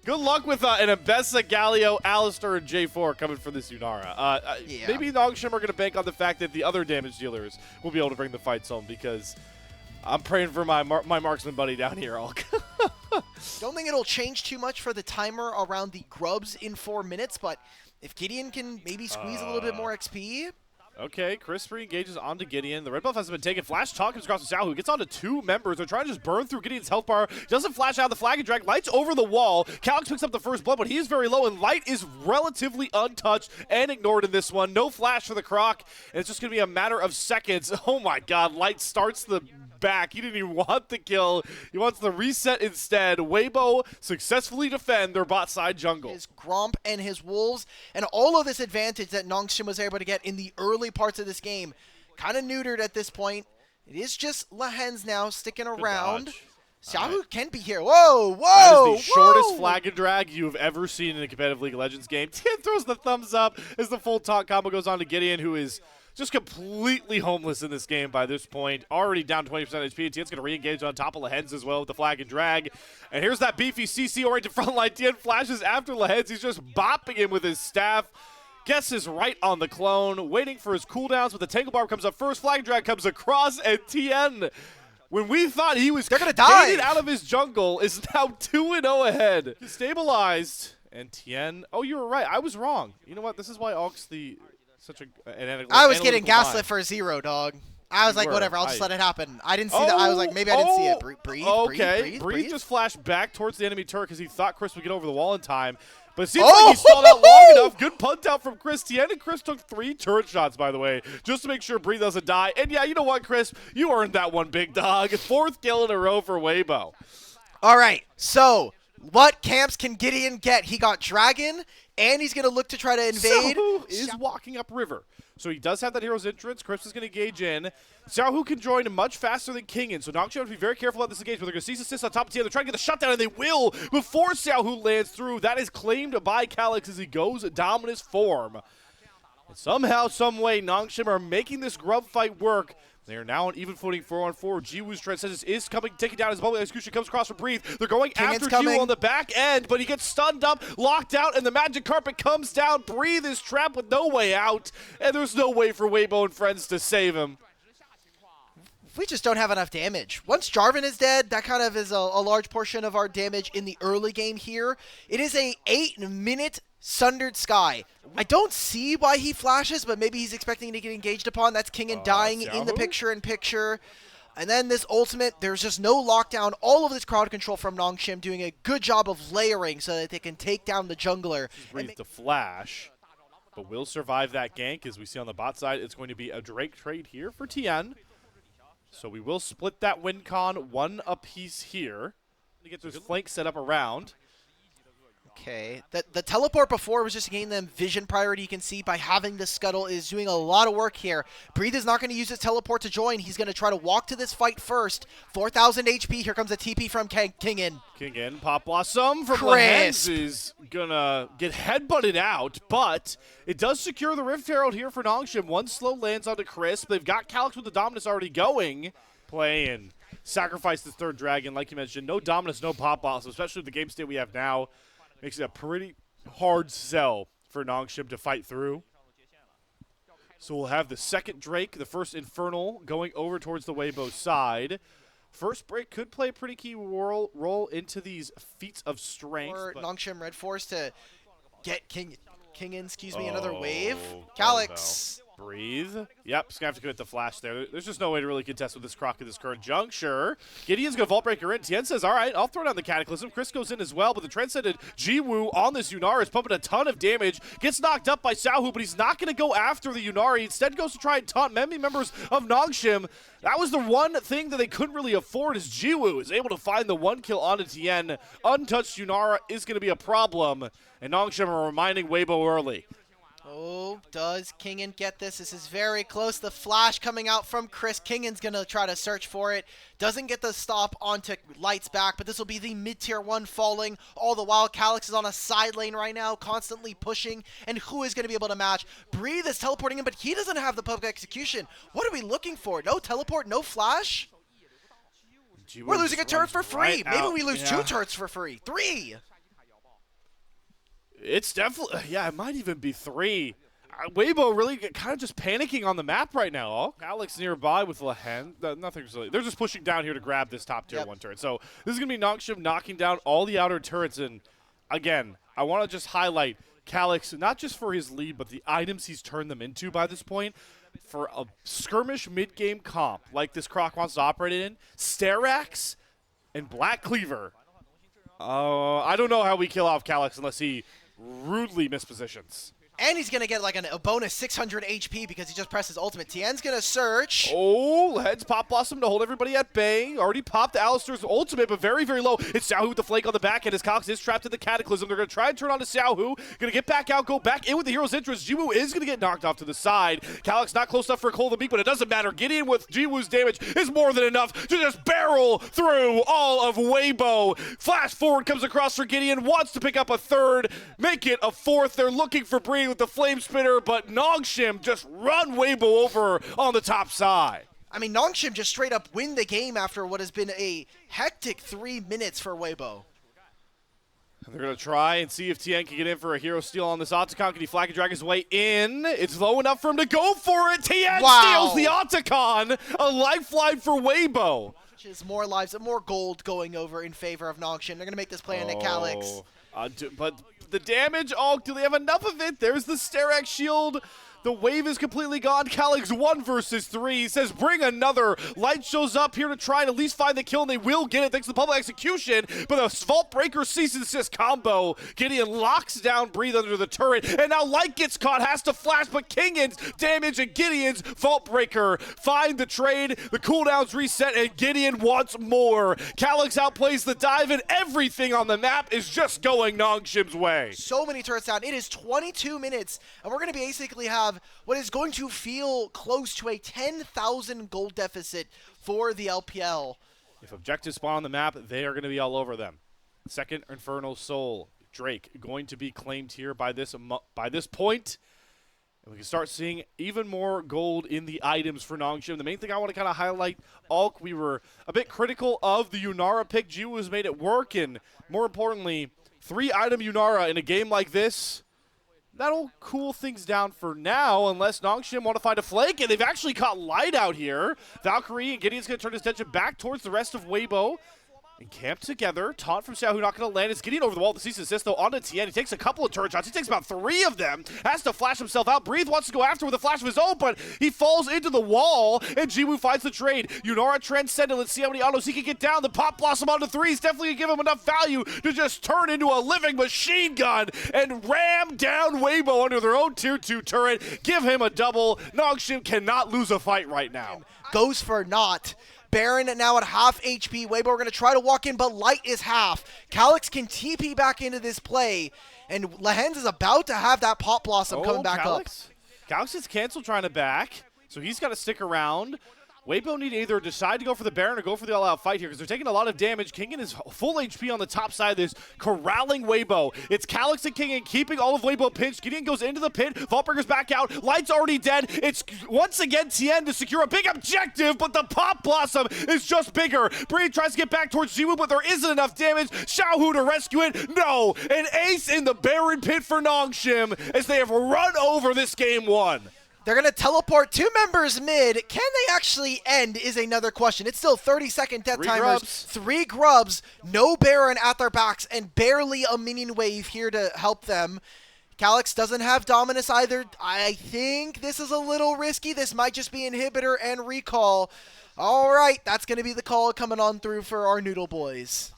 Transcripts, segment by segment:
Good luck with an Ambessa, Galio, Alistair, and J4 coming for this Yunara. Yeah. Maybe Nongshim are going to bank on the fact that the other damage dealers will be able to bring the fights home, because I'm praying for my marksman buddy down here, Ulk. Don't think it'll change too much for the timer around the grubs in 4 minutes, but if Gideon can maybe squeeze a little bit more XP. Okay, Chris re-engages onto Gideon. The red buff hasn't been taken. Flash Talk comes across to Xiao, who gets onto 2 members. They're trying to just burn through Gideon's health bar. Doesn't flash out the flag and drag. Light's over the wall. Calix picks up the first blood, but he is very low, and Light is relatively untouched and ignored in this one. No flash for the Croc, and it's just going to be a matter of seconds. Oh my god, Light starts the back. He didn't even want the kill. He wants the reset instead. Weibo successfully defend their bot side jungle. His Gromp and his Wolves, and all of this advantage that Nongshim was able to get in the early parts of this game, kind of neutered at this point. It is just Lahens now sticking around. Xiaohu can be here. Whoa, whoa, That is the whoa. shortest flag and drag you have ever seen in a competitive League of Legends game. Tien throws the thumbs up as the full taunt combo goes on to Gideon, who is just completely homeless in this game by this point. Already down 20% HP. Tien's going to re-engage on top of Lahens as well with the flag and drag. And here's that beefy CC-oriented front line. Tien flashes after Lahens. He's just bopping him with his staff. Guesses right on the clone. Waiting for his cooldowns, but the Tangle Barb comes up first. Flag and drag comes across, and Tien, when we thought he was gonna die out of his jungle, is now 2-0 ahead. Stabilized. And Tien, oh, you were right. I was wrong. You know what? This is why Alk's such an I was getting analytical gaslit mind. for 0, dog. I was like, whatever, I'll just let it happen. I didn't see that. I was like, maybe I didn't see it. Breathe, Breathe just flashed back towards the enemy turret because he thought Chris would get over the wall in time. But it seems like he stalled out long enough. Good punt out from Chris. Tien and Chris took 3 turret shots, by the way, just to make sure Breathe doesn't die. And yeah, you know what, Chris? You earned that one, big dog. 4th kill in a row for Weibo. All right, so what camps can Gideon get? He got Dragon, and he's going to look to try to invade. Xiaohu is walking up river. So he does have that hero's entrance. Chris is going to gauge in. Xiaohu can join much faster than Kingin, so Nongshim have to be very careful about this engagement. They're going to cease assist on top of Tien. They're trying to get the shutdown, and they will before Xiaohu lands through. That is claimed by Calix as he goes dominant form. And somehow, some way, Nongshim are making this grub fight work. They are now on even footing 4-on-4. Jiwoo's Transcendence is coming, taking down his bubble execution, comes across from Breathe. They're going after Jiwoo on the back end, but he gets stunned up, locked out, and the magic carpet comes down. Breathe is trapped with no way out, and there's no way for Weibo and friends to save him. We just don't have enough damage. Once Jarvan is dead, that kind of is a large portion of our damage in the early game here. It is a 8-minute Sundered Sky. I don't see why he flashes, but maybe he's expecting to get engaged upon. That's Kingin dying in the picture-in-picture. And then this ultimate, there's just no lockdown. All of this crowd control from Nongshim doing a good job of layering so that they can take down the jungler. Breathe the flash, but will survive that gank. As we see on the bot side, it's going to be a Drake trade here for Tien. So we will split that win con 1 apiece here to get this flank set up around. Okay, the teleport before was just gaining them vision priority. You can see by having the scuttle is doing a lot of work here. Breathe is not going to use his teleport to join. He's going to try to walk to this fight first. 4,000 HP. Here comes a TP from Kingin. Kingin, Pop Blossom from Lahens is going to get headbutted out, but it does secure the Rift Herald here for Nongshim. 1 slow lands onto Crisp. They've got Calix with the Dominus already going. Playing. Sacrifice the 3rd dragon, like you mentioned. No Dominus, no Pop Blossom, especially with the game state we have now. Makes it a pretty hard sell for Nongshim to fight through. So we'll have the 2nd Drake, the 1st Infernal, going over towards the Weibo side. First break could play a pretty key role into these feats of strength. Or Nongshim RedForce to get Kingin, another wave. Calix. Breathe. Yep, just going to have to commit the flash there. There's just no way to really contest with this Croc at this current juncture. Gideon's going to Vault Breaker in. Tien says, all right, I'll throw down the Cataclysm. Chris goes in as well, but the Transcended Jiwoo on this Yunara is pumping a ton of damage. Gets knocked up by Xiaohu, but he's not going to go after the Yunari. Instead goes to try and taunt many members of Nongshim. That was the one thing that they couldn't really afford, is Jiwoo is able to find the 1 kill onto Tien. Untouched Yunara is going to be a problem, and Nongshim are reminding Weibo early. Oh, does Kingin get this? This is very close. The flash coming out from Chris. Kingin's going to try to search for it. Doesn't get the stop onto Light's back, but this will be the mid-tier 1 falling. All the while, Calix is on a side lane right now, constantly pushing. And who is going to be able to match? Breathe is teleporting him, but he doesn't have the public execution. What are we looking for? No teleport, no flash? We're losing a turret for free. Maybe we lose 2 turrets for free. 3. It's definitely, yeah, it might even be 3. Weibo really kind of just panicking on the map right now. Oh, Alex nearby with Lehen. Nothing's really. They're just pushing down here to grab this top tier 1 turret. So this is going to be Nongshim knocking down all the outer turrets. And again, I want to just highlight Calyx, not just for his lead, but the items he's turned them into by this point. For a skirmish mid-game comp like this Croc wants to operate in, Sterax and Black Cleaver. I don't know how we kill off Calyx unless he rudely mispositions. And he's going to get like a bonus 600 HP because he just pressed his ultimate. Tien's going to search. Oh, heads Pop Blossom to hold everybody at bay. Already popped Alistair's ultimate, but very, very low. It's Xiaohu with the flank on the back end as Calyx is trapped in the Cataclysm. They're going to try and turn on to Xiaohu. Going to get back out, go back in with the hero's interest. Jiwoo is going to get knocked off to the side. Calyx not close enough for a Cold the Beak, but it doesn't matter. Gideon with Jiwoo's damage is more than enough to just barrel through all of Weibo. Flash forward comes across for Gideon, wants to pick up a third, make it a fourth. They're looking for Bree with the Flame Spitter, but Nongshim just run Weibo over on the top side. I mean, Nongshim just straight up win the game after what has been a hectic 3 minutes for Weibo. They're going to try and see if Tien can get in for a hero steal on this Otacon. Can he flag and drag his way in? It's low enough for him to go for it. Tien steals the Otacon. A lifeline for Weibo. Which is more lives, more gold going over in favor of Nongshim. They're going to make this play into Calyx. But the damage, do they have enough of it? There's the Sterax shield. The wave is completely gone. Calyx 1 versus 3. He says, bring another. Light shows up here to try and at least find the kill, and they will get it thanks to the public execution. But the Vault Breaker cease and desist combo. Gideon locks down Breathe under the turret, and now Light gets caught, has to flash, but Kingan's damage and Gideon's Vault Breaker find the trade. The cooldowns reset, and Gideon wants more. Calyx outplays the dive, and everything on the map is just going Nongshim's way. So many turrets down. It is 22 minutes, and we're going to basically have what is going to feel close to a 10,000 gold deficit for the LPL. If objectives spawn on the map, they are going to be all over them. Second Infernal Soul, Drake, going to be claimed here by this point. And we can start seeing even more gold in the items for Nongshim. The main thing I want to kind of highlight, Alk, we were a bit critical of the Yunara pick. Jiwoo has made it work, and more importantly, 3-item Yunara in a game like this. That'll cool things down for now, unless Nongshim want to find a flank, and they've actually caught Light out here. Valkyrie and Gideon's going to turn his attention back towards the rest of Weibo. And camp together. Taunt from Xiaohu, not going to land. It's Gideon over the wall. The cease and desist, though, onto Tien. He takes a couple of turret shots. He takes about 3 of them. Has to flash himself out. Breathe wants to go after with a flash of his own, but he falls into the wall, and Jiwoo finds the trade. Yunara Transcendent. Let's see how many autos he can get down. The Pop Blossom onto 3 is definitely going to give him enough value to just turn into a living machine gun and ram down Weibo under their own tier 2 turret. Give him a double. Nongshim cannot lose a fight right now. Goes for naught. Baron now at half HP. Weibo are going to try to walk in, but Light is half. Calyx can TP back into this play, and Lehens is about to have that Pop Blossom coming back up. Calyx is canceled trying to back, so he's got to stick around. Weibo need to either decide to go for the Baron or go for the all-out fight here because they're taking a lot of damage. Kingan is full HP on the top side of this, corralling Weibo. It's Calyx and Kingan keeping all of Weibo pinched. Gideon goes into the pit. Vaultbreaker's back out. Light's already dead. It's once again Tien to secure a big objective, but the Pop Blossom is just bigger. Bree tries to get back towards Jiwoo, but there isn't enough damage. Xiaohu to rescue it. No, an ace in the Baron pit for Nongshim as they have run over this game 1. They're going to teleport 2 members mid. Can they actually end is another question. It's still 30-second death timers. 3 grubs, no Baron at their backs, and barely a minion wave here to help them. Calyx doesn't have Dominus either. I think this is a little risky. This might just be inhibitor and recall. All right, that's going to be the call coming on through for our Noodle Boys.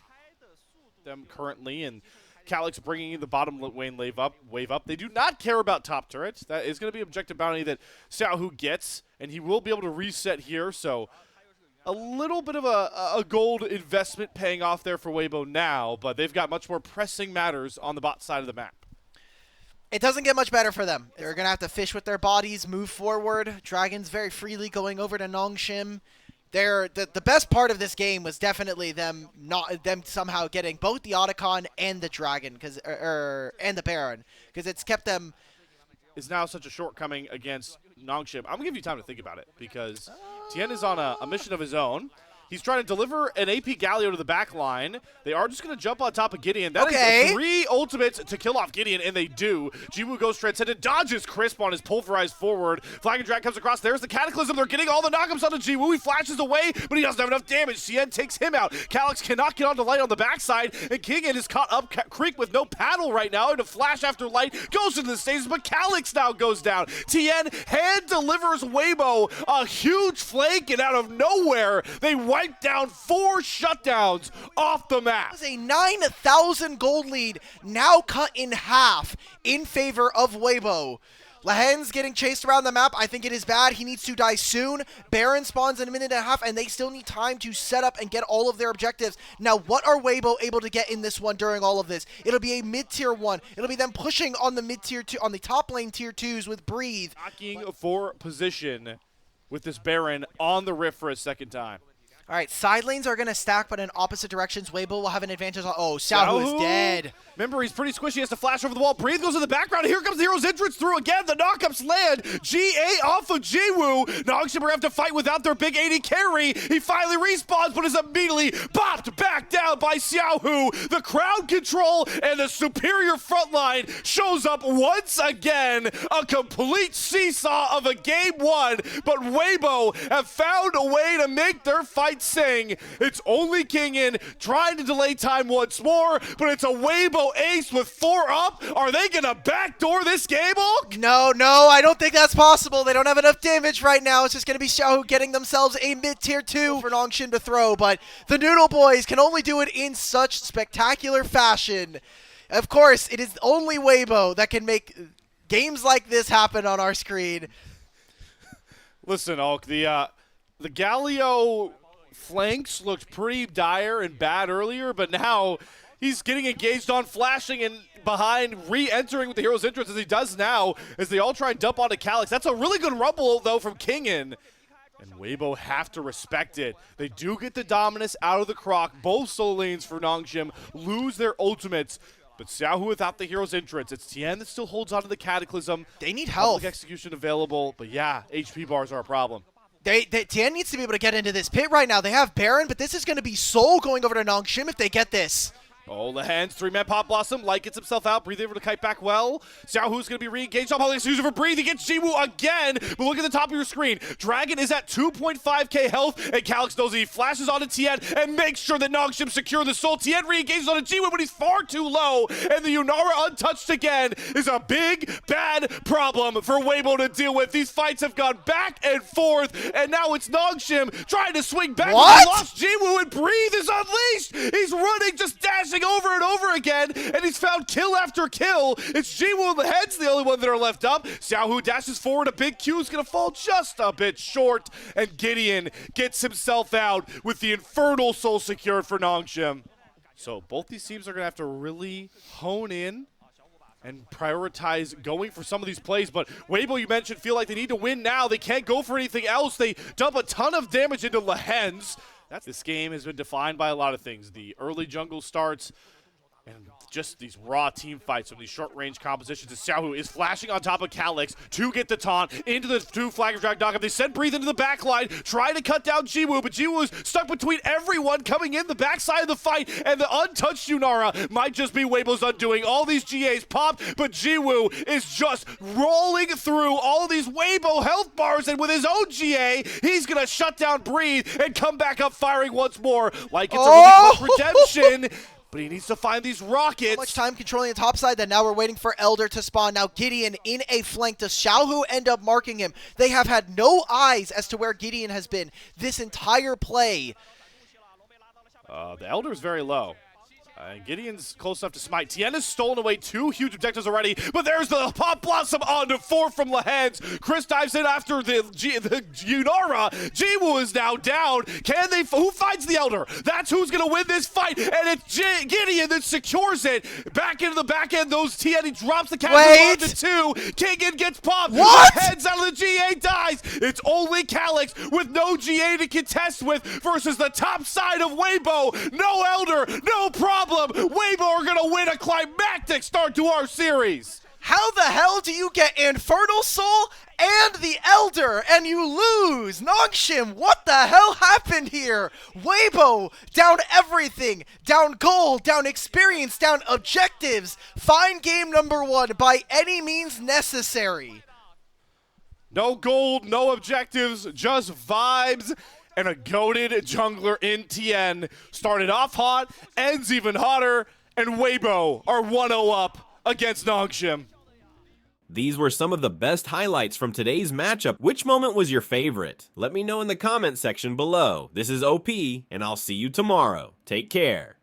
Them currently, and Calyx bringing the bottom lane wave up. They do not care about top turrets. That is going to be objective bounty that Xiaohu gets, and he will be able to reset here. So a little bit of a gold investment paying off there for Weibo now, but they've got much more pressing matters on the bot side of the map. It doesn't get much better for them. They're going to have to fish with their bodies, move forward. Dragons very freely going over to Nongshim. The best part of this game was definitely them somehow getting both the Otacon and the Dragon and the Baron because it's kept them. Is now such a shortcoming against Nongshim. I'm gonna give you time to think about it because Tien is on a mission of his own. He's trying to deliver an AP Galio to the back line. They are just going to jump on top of Gideon. That is 3 ultimates to kill off Gideon, and they do. Jiwoo goes transcendent, dodges Crisp on his pulverized forward. Flag and Drag comes across. There's the Cataclysm. They're getting all the knockups onto Jiwoo. He flashes away, but he doesn't have enough damage. Tien takes him out. Calyx cannot get onto Light on the backside, and Kingin is caught up Creek with no paddle right now. And a flash after Light goes into the stages, but Calyx now goes down. Tien hand delivers Weibo a huge flank, and out of nowhere, they wipe down 4 shutdowns off the map. It was a 9,000 gold lead, now cut in half in favor of Weibo. Lahen's getting chased around the map. I think it is bad. He needs to die soon. Baron spawns in a minute and a half, and they still need time to set up and get all of their objectives. Now, what are Weibo able to get in this one during all of this? It'll be a mid-tier 1. It'll be them pushing on the mid-tier 2, on the top lane tier 2s with Breathe. Knocking for position with this Baron on the Rift for a second time. All right, side lanes are going to stack, but in opposite directions. Weibo will have an advantage on... Oh, Xiaohu is dead. Remember, he's pretty squishy. He has to flash over the wall. Breathe goes in the background. Here comes the hero's entrance through again. The knockups land. GA off of Jiwoo. Nongshim are going to have to fight without their big 80 carry. He finally respawns, but is immediately bopped back down by Xiaohu. The crowd control and the superior front line shows up once again. A complete seesaw of a game 1, but Weibo have found a way to make their fight sing. It's only Kingin trying to delay time once more, but it's a Weibo ace with 4 up. Are they gonna backdoor this game, Hulk? No, I don't think that's possible. They don't have enough damage right now. It's just gonna be Xiaohu getting themselves a mid-tier 2 for Nongshim to throw, but the Noodle Boys can only do it in such spectacular fashion. Of course, it is only Weibo that can make games like this happen on our screen. Listen, Hulk, the Galio flanks looked pretty dire and bad earlier, but now he's getting engaged on flashing and behind, re-entering with the hero's entrance as he does now, as they all try and dump onto Calyx. That's a really good rumble, though, from Kingin. And Weibo have to respect it. They do get the dominance out of the croc. Both solo lanes for Nongshim lose their ultimates. But Xiaohu without the hero's entrance. It's Tien that still holds on to the Cataclysm. They need help. Public execution available, but yeah, HP bars are a problem. Tien needs to be able to get into this pit right now. They have Baron, but this is going to be Soul going over to Nongshim if they get this. Oh, the hands, 3-man Pop Blossom. Light gets himself out. Breathe able to kite back well. Xiaohu's going to be re-engaged. All he's using for Breathe. He gets Jiwoo again. But look at the top of your screen. Dragon is at 2.5k health, and Calyx knows he flashes onto Tien and makes sure that Nongshim secure the soul. Tien re-engages onto Jiwoo, but he's far too low. And the Yunara untouched again is a big, bad problem for Weibo to deal with. These fights have gone back and forth, and now it's Nongshim trying to swing back. What? He lost Jiwoo, and Breathe is unleashed. He's running, just dashing over and over again, and he's found kill after kill. It's Jiwoo and the Head's the only one that are left up. Xiaohu dashes forward. A big Q is going to fall just a bit short, and Gideon gets himself out with the Infernal Soul secured for Nongshim. So both these teams are going to have to really hone in and prioritize going for some of these plays. But Weibo, you mentioned, feel like they need to win now. They can't go for anything else. They dump a ton of damage into Lahen's. This game has been defined by a lot of things. The early jungle starts and just these raw team fights from these short-range compositions. As Xiaohu is flashing on top of Calyx to get the taunt into the 2 flag drag knockup. They send Breathe into the back line, try to cut down Jiwoo, but Jiwoo is stuck between everyone coming in the backside of the fight, and the untouched Yunara might just be Weibo's undoing. All these GAs popped, but Jiwoo is just rolling through all of these Weibo health bars, and with his own GA, he's going to shut down Breathe and come back up firing once more. Like it's a really close redemption. But he needs to find these rockets. So much time controlling the top side that now we're waiting for Elder to spawn. Now Gideon in a flank. Does Xiaohu end up marking him? They have had no eyes as to where Gideon has been this entire play. The Elder is very low. Gideon's close enough to smite. Tien has stolen away 2 huge objectives already, but there's the Pop Blossom onto 4 from Lahen's. Chris dives in after the Yunara. Jiwoo is now down. Can they? Who finds the Elder? That's who's going to win this fight, and it's Gideon that secures it. Back into the back end, those Tien, he drops the captain onto 2. Kingin gets popped. What? Heads out of the GA, dies. It's only Calyx with no GA to contest with versus the top side of Weibo. No Elder, no problem. Weibo are going to win a climactic start to our series. How the hell do you get Infernal Soul and the Elder and you lose? Nongshim, what the hell happened here? Weibo, down everything. Down gold, down experience, down objectives. Find game number 1 by any means necessary. No gold, no objectives, just vibes, and a goated jungler in TN. Started off hot, ends even hotter, and Weibo are 1-0 up against Nongshim. These were some of the best highlights from today's matchup. Which moment was your favorite? Let me know in the comment section below. This is OP, and I'll see you tomorrow. Take care.